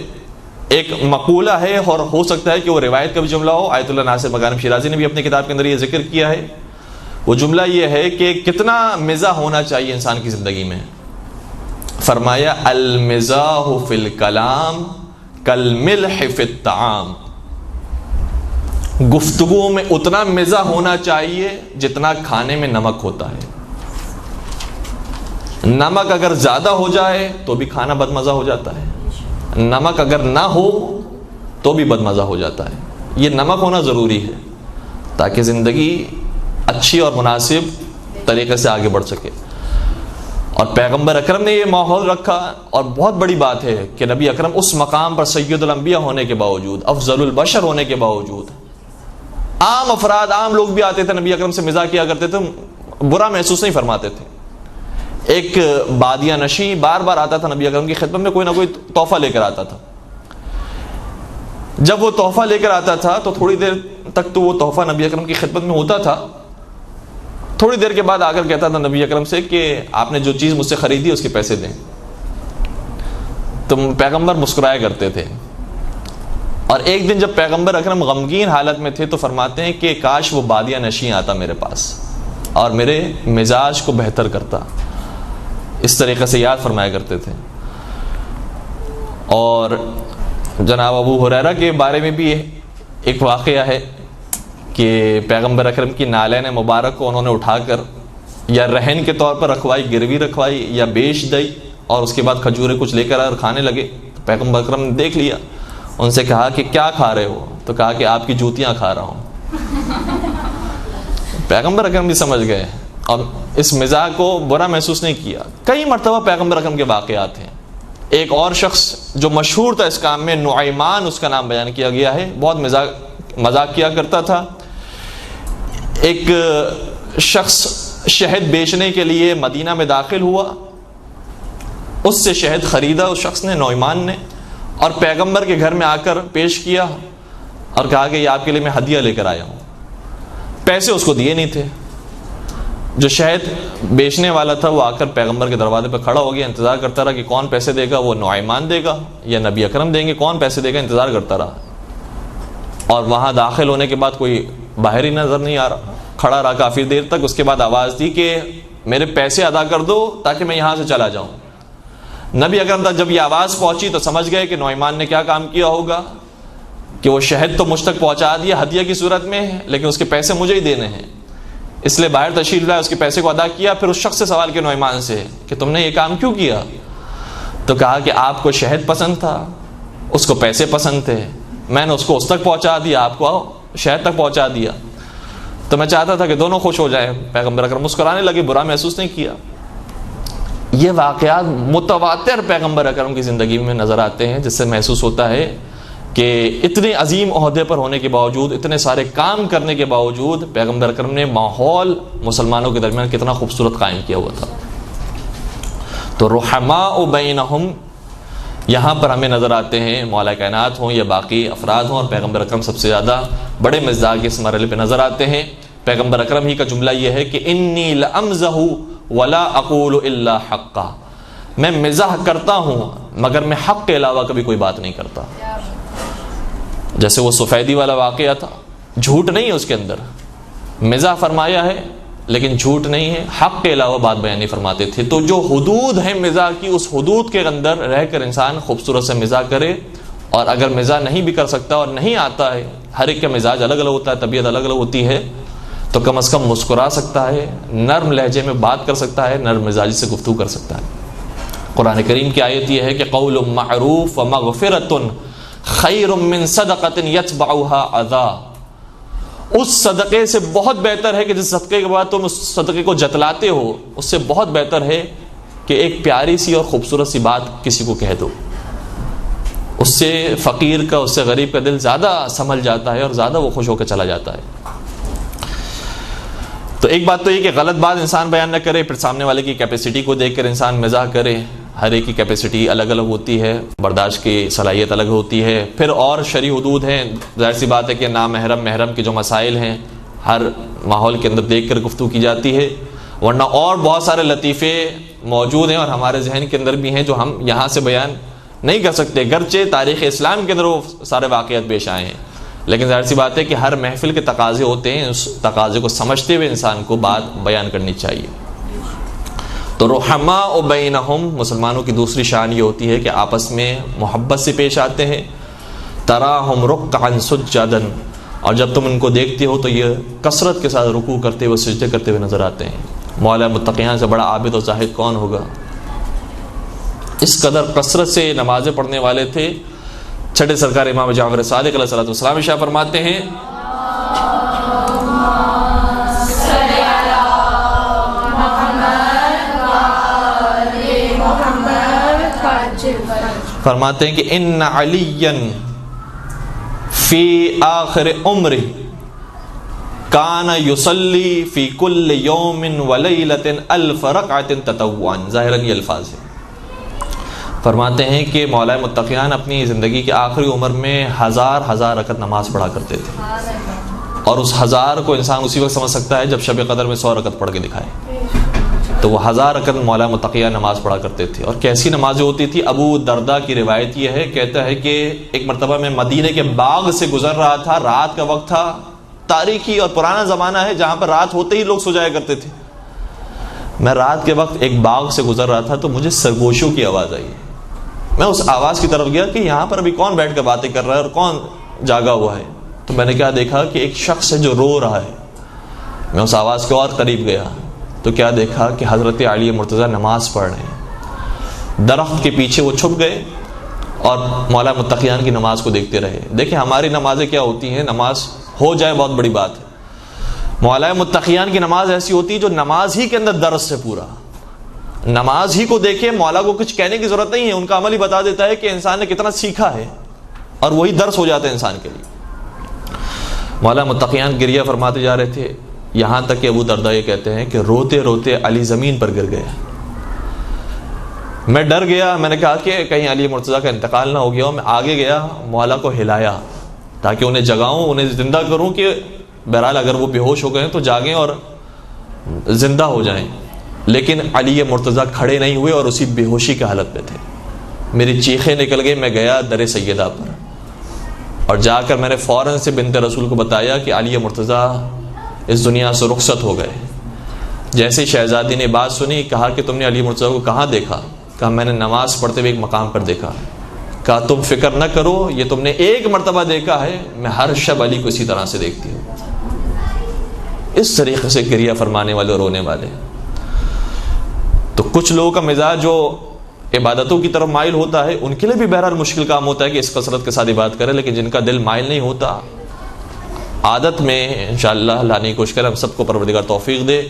ایک مقولہ ہے، اور ہو سکتا ہے کہ وہ روایت کا بھی جملہ ہو. آیت اللہ ناصر مغانم شیرازی نے بھی اپنی کتاب کے اندر یہ ذکر کیا ہے. وہ جملہ یہ ہے کہ کتنا مزاح ہونا چاہیے انسان کی زندگی میں. فرمایا المزاح فی الکلام کالملح فی الطعام، گفتگو میں اتنا مزاح ہونا چاہیے جتنا کھانے میں نمک ہوتا ہے. نمک اگر زیادہ ہو جائے تو بھی کھانا بدمزہ ہو جاتا ہے، نمک اگر نہ ہو تو بھی بدمزہ ہو جاتا ہے. یہ نمک ہونا ضروری ہے تاکہ زندگی اچھی اور مناسب طریقے سے آگے بڑھ سکے. اور پیغمبر اکرم نے یہ ماحول رکھا. اور بہت بڑی بات ہے کہ نبی اکرم اس مقام پر سید الانبیاء ہونے کے باوجود، افضل البشر ہونے کے باوجود، عام افراد، عام لوگ بھی آتے تھے نبی اکرم سے مزاح کیا کرتے تھے، برا محسوس نہیں فرماتے تھے. ایک بادیہ نشی بار بار آتا تھا نبی اکرم کی خدمت میں، کوئی نہ کوئی تحفہ لے کر آتا تھا. جب وہ تحفہ لے کر آتا تھا تو تھوڑی دیر تک تو وہ تحفہ نبی اکرم کی خدمت میں ہوتا تھا. تھوڑی دیر کے بعد آ کر کہتا تھا نبی اکرم سے کہ آپ نے جو چیز مجھ سے خریدی اس کے پیسے دیں. تو پیغمبر مسکرایا کرتے تھے. اور ایک دن جب پیغمبر اکرم غمگین حالت میں تھے تو فرماتے ہیں کہ کاش وہ بادیہ نشین آتا میرے پاس اور میرے مزاج کو بہتر کرتا. اس طریقے سے یاد فرمایا کرتے تھے. اور جناب ابو ہریرہ کے بارے میں بھی ایک واقعہ ہے کہ پیغمبر اکرم کی نالین مبارک کو انہوں نے اٹھا کر یا رہن کے طور پر رکھوائی، گروی رکھوائی یا بیچ دی، اور اس کے بعد کھجوریں کچھ لے کر کھانے لگے. پیغمبر اکرم نے دیکھ لیا، ان سے کہا کہ کیا کھا رہے ہو؟ تو کہا کہ آپ کی جوتیاں کھا رہا ہوں. پیغمبر اکرم بھی سمجھ گئے اور اس مزاح کو برا محسوس نہیں کیا. کئی مرتبہ پیغمبر اکرم کے واقعات ہیں. ایک اور شخص جو مشہور تھا اس کام میں، نعیمان اس کا نام بیان کیا گیا ہے، بہت مذاق کیا کرتا تھا. ایک شخص شہد بیچنے کے لیے مدینہ میں داخل ہوا، اس سے شہد خریدا اس شخص نے، نعیمان نے، اور پیغمبر کے گھر میں آ کر پیش کیا اور کہا کہ یہ آپ کے لیے میں ہدیہ لے کر آیا ہوں. پیسے اس کو دیے نہیں تھے. جو شہد بیچنے والا تھا وہ آ کر پیغمبر کے دروازے پہ کھڑا ہو گیا، انتظار کرتا رہا کہ کون پیسے دے گا، وہ نعیمان دے گا یا نبی اکرم دیں گے، کون پیسے دے گا، انتظار کرتا رہا. اور وہاں داخل ہونے کے بعد کوئی باہر ہی نظر نہیں آ رہا، کھڑا رہا کافی دیر تک. اس کے بعد آواز دی کہ میرے پیسے ادا کر دو تاکہ میں یہاں سے چلا جاؤں. نبی اکرم تک جب یہ آواز پہنچی تو سمجھ گئے کہ نعمان نے کیا کام کیا ہوگا کہ وہ شہد تو مجھ تک پہنچا دیا ہدیہ کی صورت میں ہے، لیکن اس کے پیسے مجھے ہی دینے ہیں، اس لیے باہر تشریف لائے، اس کے پیسے کو ادا کیا. پھر اس شخص سے سوال کیا نعمان سے کہ تم نے یہ کام کیوں کیا؟ تو کہا کہ آپ کو شہد پسند تھا، اس کو پیسے پسند تھے، میں نے اس کو اس تک پہنچا دیا، آپ کو شہد تک پہنچا دیا، تو میں چاہتا تھا کہ دونوں خوش ہو جائیں. پیغمبر اکرم مسکرانے لگے، برا محسوس نہیں کیا. یہ واقعات متواتر پیغمبر اکرم کی زندگی میں نظر آتے ہیں، جس سے محسوس ہوتا ہے کہ اتنے عظیم عہدے پر ہونے کے باوجود، اتنے سارے کام کرنے کے باوجود، پیغمبر اکرم نے ماحول مسلمانوں کے درمیان کتنا خوبصورت قائم کیا ہوا تھا. تو رحماء بینہم یہاں پر ہمیں نظر آتے ہیں، مولا کائنات ہوں یا باقی افراد ہوں، اور پیغمبر اکرم سب سے زیادہ بڑے مزاج کے اس مرحلے پہ نظر آتے ہیں. پیغمبر اکرم ہی کا جملہ یہ ہے کہ انی لامزح ولا اقول الا حقا، میں مزاح کرتا ہوں مگر میں حق کے علاوہ کبھی کوئی بات نہیں کرتا. جیسے وہ سفیدی والا واقعہ تھا، جھوٹ نہیں ہے اس کے اندر، مزاح فرمایا ہے لیکن جھوٹ نہیں ہے، حق کے علاوہ بات بیان نہیں فرماتے تھے. تو جو حدود ہیں مزاح کی، اس حدود کے اندر رہ کر انسان خوبصورت سے مزاح کرے. اور اگر مزاح نہیں بھی کر سکتا اور نہیں آتا ہے، ہر ایک کا مزاج الگ الگ ہوتا ہے، طبیعت الگ الگ ہوتی ہے، تو کم از کم مسکرا سکتا ہے، نرم لہجے میں بات کر سکتا ہے، نرم مزاجی سے گفتگو کر سکتا ہے. قرآن کریم کی آیت یہ ہے کہ قول معروف ومغفرۃ خیر من صدقۃ یتبعها اذی، اس صدقے سے بہت بہتر ہے کہ جس صدقے کے بعد تم اس صدقے کو جتلاتے ہو، اس سے بہت بہتر ہے کہ ایک پیاری سی اور خوبصورت سی بات کسی کو کہہ دو. اس سے فقیر کا، اس سے غریب کا دل زیادہ سنبھل جاتا ہے اور زیادہ وہ خوش ہو کے چلا جاتا ہے. تو ایک بات تو یہ کہ غلط بات انسان بیان نہ کرے، پھر سامنے والے کی کیپیسٹی کو دیکھ کر انسان مزاح کرے. ہر ایک کی کیپیسٹی الگ الگ ہوتی ہے، برداشت کی صلاحیت الگ ہوتی ہے. پھر اور شرعی حدود ہیں، ظاہر سی بات ہے کہ نامحرم محرم کے جو مسائل ہیں ہر ماحول کے اندر دیکھ کر گفتگو کی جاتی ہے. ورنہ اور بہت سارے لطیفے موجود ہیں اور ہمارے ذہن کے اندر بھی ہیں جو ہم یہاں سے بیان نہیں کر سکتے، گرچہ تاریخ اسلام کے اندر وہ سارے واقعات پیش آئے ہیں. لیکن ظاہر سی بات ہے کہ ہر محفل کے تقاضے ہوتے ہیں، اس تقاضے کو سمجھتے ہوئے انسان کو بات بیان کرنی چاہیے. تو رحماء بینہم، مسلمانوں کی دوسری شان یہ ہوتی ہے کہ آپس میں محبت سے پیش آتے ہیں. تراہم رکعا سجدا، اور جب تم ان کو دیکھتے ہو تو یہ کثرت کے ساتھ رکوع کرتے ہوئے سجدے کرتے ہوئے نظر آتے ہیں. مولا متقیان سے بڑا عابد و زاہد کون ہوگا؟ اس قدر کثرت سے نمازیں پڑھنے والے تھے. چھٹے سرکار امام جعفر صادق علیہ الصلوۃ والسلام ارشاد فرماتے ہیں کہ ان علی فی آخر عمرہ کان یصلی فی کل یوم ولیلۃ 1000 رکعۃ تطوعا. ظاہراً یہ الفاظ ہیں. فرماتے ہیں کہ مولا متقیان اپنی زندگی کے آخری عمر میں 1000 رکعت نماز پڑھا کرتے تھے. اور اس 1000 کو انسان اسی وقت سمجھ سکتا ہے جب شب قدر میں 100 رکعت پڑھ کے دکھائے. تو وہ 1000 رکعت مولا متقیان نماز پڑھا کرتے تھے. اور کیسی نمازیں ہوتی تھی؟ ابو دردہ کی روایت یہ ہے، کہتا ہے کہ ایک مرتبہ میں مدینے کے باغ سے گزر رہا تھا، رات کا وقت تھا، تاریخی اور پرانا زمانہ ہے جہاں پر رات ہوتے ہی لوگ سو جایا کرتے تھے. میں رات کے وقت ایک باغ سے گزر رہا تھا تو مجھے سرگوشوں کی آواز آئی. میں اس آواز کی طرف گیا کہ یہاں پر ابھی کون بیٹھ کر باتیں کر رہا ہے اور کون جاگا ہوا ہے. تو میں نے کیا دیکھا کہ ایک شخص ہے جو رو رہا ہے. میں اس آواز کے اور قریب گیا تو کیا دیکھا کہ حضرت علی مرتضیٰ نماز پڑھ رہے ہیں. درخت کے پیچھے وہ چھپ گئے اور مولا متقیان کی نماز کو دیکھتے رہے. دیکھیں ہماری نمازیں کیا ہوتی ہیں، نماز ہو جائے بہت بڑی بات ہے. مولا متقیان کی نماز ایسی ہوتی ہے جو نماز ہی کے اندر درس سے پورا، نماز ہی کو دیکھے، مولا کو کچھ کہنے کی ضرورت نہیں ہے، ان کا عمل ہی بتا دیتا ہے کہ انسان نے کتنا سیکھا ہے اور وہی درس ہو جاتا ہے انسان کے لیے. مولا متقیان گریہ فرماتے جا رہے تھے، یہاں تک کہ ابو دردہ یہ کہتے ہیں کہ روتے روتے علی زمین پر گر گئے. میں ڈر گیا، میں نے کہا کہ کہیں علی مرتضیٰ کا انتقال نہ ہو گیا ہو. میں آگے گیا، مولا کو ہلایا تاکہ انہیں جگاؤں، انہیں زندہ کروں کہ بہرحال اگر وہ بے ہوش ہو گئے تو جاگیں اور زندہ ہو جائیں. لیکن علی مرتضیٰ کھڑے نہیں ہوئے اور اسی بے ہوشی کی حالت میں تھے. میری چیخیں نکل گئی. میں گیا در سیدہ پر اور جا کر میں نے فوراً سے بنت رسول کو بتایا کہ علی مرتضیٰ اس دنیا سے رخصت ہو گئے. جیسے شہزادی نے بات سنی، کہا کہ تم نے علی مرتضیٰ کو کہاں دیکھا؟ کہا میں نے نماز پڑھتے ہوئے ایک مقام پر دیکھا. کہا تم فکر نہ کرو، یہ تم نے ایک مرتبہ دیکھا ہے، میں ہر شب علی کو اسی طرح سے دیکھتی ہوں. اس طریقے سے گریہ فرمانے والے اور رونے والے. تو کچھ لوگوں کا مزاج جو عبادتوں کی طرف مائل ہوتا ہے ان کے لیے بھی بہرحال مشکل کام ہوتا ہے کہ اس کثرت کے ساتھ عبادت کرے، لیکن جن کا دل مائل نہیں ہوتا، عادت میں انشاءاللہ لانے کی کوشش کرے. ہم سب کو پروردگار توفیق دے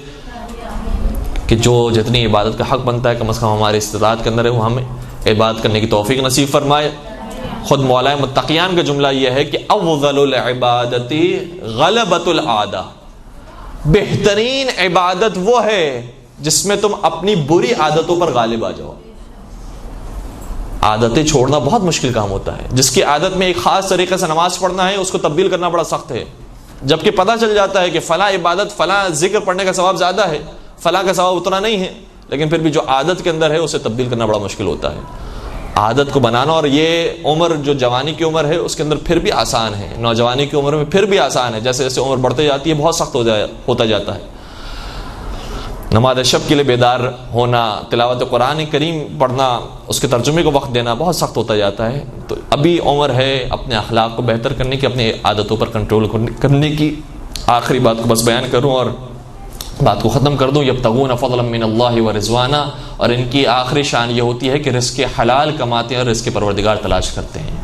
کہ جو جتنی عبادت کا حق بنتا ہے کم از کم ہماری استطاعت کے اندر ہے وہ ہمیں عبادت کرنے کی توفیق نصیب فرمائے. خود مولا متقیان کا جملہ یہ ہے کہ افضل العبادت غلبۃ العادہ، بہترین عبادت وہ ہے جس میں تم اپنی بری عادتوں پر غالب آ جاؤ. عادتیں چھوڑنا بہت مشکل کام ہوتا ہے. جس کی عادت میں ایک خاص طریقے سے نماز پڑھنا ہے اس کو تبدیل کرنا بڑا سخت ہے. جبکہ پتہ چل جاتا ہے کہ فلاں عبادت فلاں ذکر پڑھنے کا ثواب زیادہ ہے، فلاں کا ثواب اتنا نہیں ہے، لیکن پھر بھی جو عادت کے اندر ہے اسے تبدیل کرنا بڑا مشکل ہوتا ہے. عادت کو بنانا، اور یہ عمر جو جوانی کی عمر ہے اس کے اندر پھر بھی آسان ہے، نوجوانی کی عمر میں پھر بھی آسان ہے. جیسے جیسے عمر بڑھتے جاتی ہے بہت سخت ہوتا جاتا ہے. نماز شب کے لیے بیدار ہونا، تلاوت قرآن کریم پڑھنا، اس کے ترجمے کو وقت دینا بہت سخت ہوتا جاتا ہے. تو ابھی عمر ہے اپنے اخلاق کو بہتر کرنے کی، اپنی عادتوں پر کنٹرول کرنے کی. آخری بات کو بس بیان کروں اور بات کو ختم کر دوں. یبتغون فضلا من اللہ ورضوانا، اور ان کی آخری شان یہ ہوتی ہے کہ رزق حلال کماتے ہیں اور رزق پروردگار تلاش کرتے ہیں.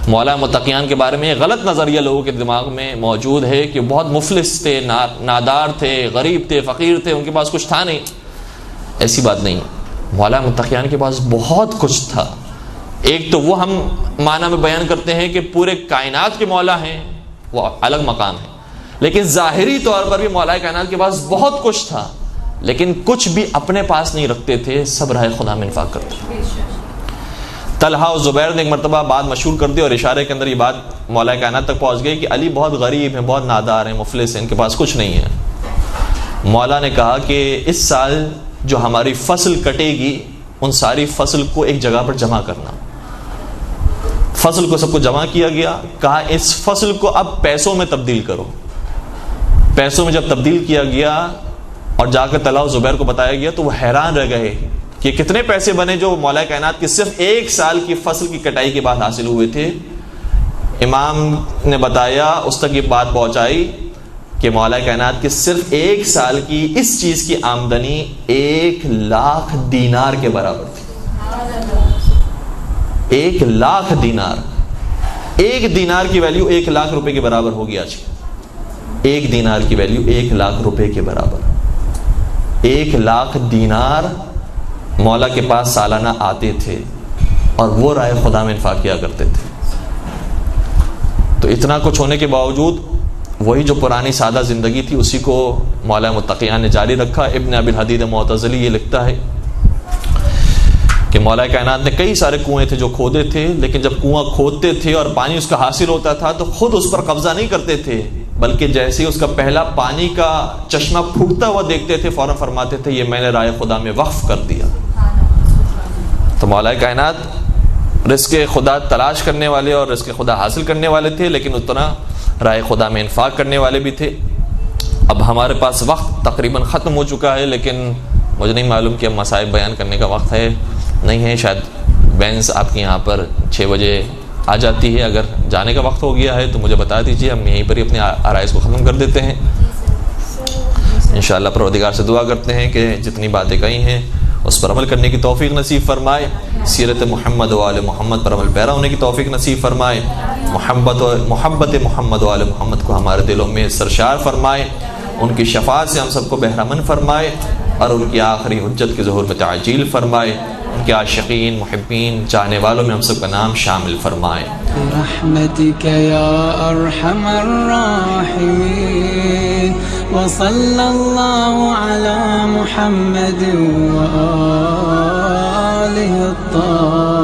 مولا متقیان کے بارے میں غلط نظریہ لوگوں کے دماغ میں موجود ہے کہ بہت مفلس تھے، نادار تھے، غریب تھے، فقیر تھے، ان کے پاس کچھ تھا نہیں. ایسی بات نہیں. مولا متقیان کے پاس بہت کچھ تھا. ایک تو وہ ہم معنی میں بیان کرتے ہیں کہ پورے کائنات کے مولا ہیں، وہ الگ مقام ہے، لیکن ظاہری طور پر بھی مولا کائنات کے پاس بہت کچھ تھا، لیکن کچھ بھی اپنے پاس نہیں رکھتے تھے، سب راہ خدا میں انفاق کرتے تھے. طلحہ اور زبیر نے ایک مرتبہ بات مشہور کر دی اور اشارے کے اندر یہ بات مولا کائنات تک پہنچ گئی کہ علی بہت غریب ہیں، بہت نادار ہیں، مفلس ہیں، ان کے پاس کچھ نہیں ہے. مولا نے کہا کہ اس سال جو ہماری فصل کٹے گی ان ساری فصل کو ایک جگہ پر جمع کرنا. فصل کو سب کو جمع کیا گیا. کہا اس فصل کو اب پیسوں میں تبدیل کرو. پیسوں میں جب تبدیل کیا گیا اور جا کر طلحہ و زبیر کو بتایا گیا تو وہ حیران رہ گئے کہ کتنے پیسے بنے جو مولا کائنات کی صرف ایک سال کی فصل کی کٹائی کے بعد حاصل ہوئے تھے. امام نے بتایا، اس تک یہ بات پہنچائی کہ مولا کائنات کی صرف ایک سال کی اس چیز کی آمدنی 1,00,000 دینار کے برابر تھی. 1,00,000 دینار. ایک دینار کی ویلیو 1,00,000 روپے کے برابر ہوگی آج. ایک دینار کی ویلیو 1,00,000 روپے کے برابر. 1,00,000 دینار مولا کے پاس سالانہ آتے تھے اور وہ رائے خدا میں انفاق کیا کرتے تھے. تو اتنا کچھ ہونے کے باوجود وہی جو پرانی سادہ زندگی تھی اسی کو مولا متقیان نے جاری رکھا. ابن ابی الحدید معتزلی یہ لکھتا ہے کہ مولا کائنات نے کئی سارے کنویں تھے جو کھودے تھے، لیکن جب کنواں کھودتے تھے اور پانی اس کا حاصل ہوتا تھا تو خود اس پر قبضہ نہیں کرتے تھے، بلکہ جیسے اس کا پہلا پانی کا چشمہ پھوٹتا ہوا دیکھتے تھے فوراً فرماتے تھے یہ میں نے رائے خدا میں وقف کر دیا. تو مولا کائنات رزق خدا تلاش کرنے والے اور رزق خدا حاصل کرنے والے تھے، لیکن اتنا رائے خدا میں انفاق کرنے والے بھی تھے. اب ہمارے پاس وقت تقریباً ختم ہو چکا ہے، لیکن مجھے نہیں معلوم کہ اب مسائب بیان کرنے کا وقت ہے نہیں ہے. شاید بینس آپ کے یہاں پر 6 بجے آ جاتی ہے. اگر جانے کا وقت ہو گیا ہے تو مجھے بتا دیجیے، ہم یہیں پر ہی اپنے آرائز کو ختم کر دیتے ہیں. انشاءاللہ پروردگار سے دعا کرتے ہیں کہ جتنی باتیں کہی ہیں اس پر عمل کرنے کی توفیق نصیب فرمائے. سیرت محمد و آل محمد پر عمل پیرا ہونے کی توفیق نصیب فرمائے. محبت محمد و آل محمد کو ہمارے دلوں میں سرشار فرمائے. ان کی شفاعت سے ہم سب کو بہرمند فرمائے اور ان کی آخری حجت کے ظہور میں تعجیل فرمائے. ان کے عاشقین، محبین، چاہنے والوں میں ہم سب کا نام شامل فرمائے. برحمتک یا ارحم الراحمین وصلی اللہ علی محمد و آلہ الطاہرین.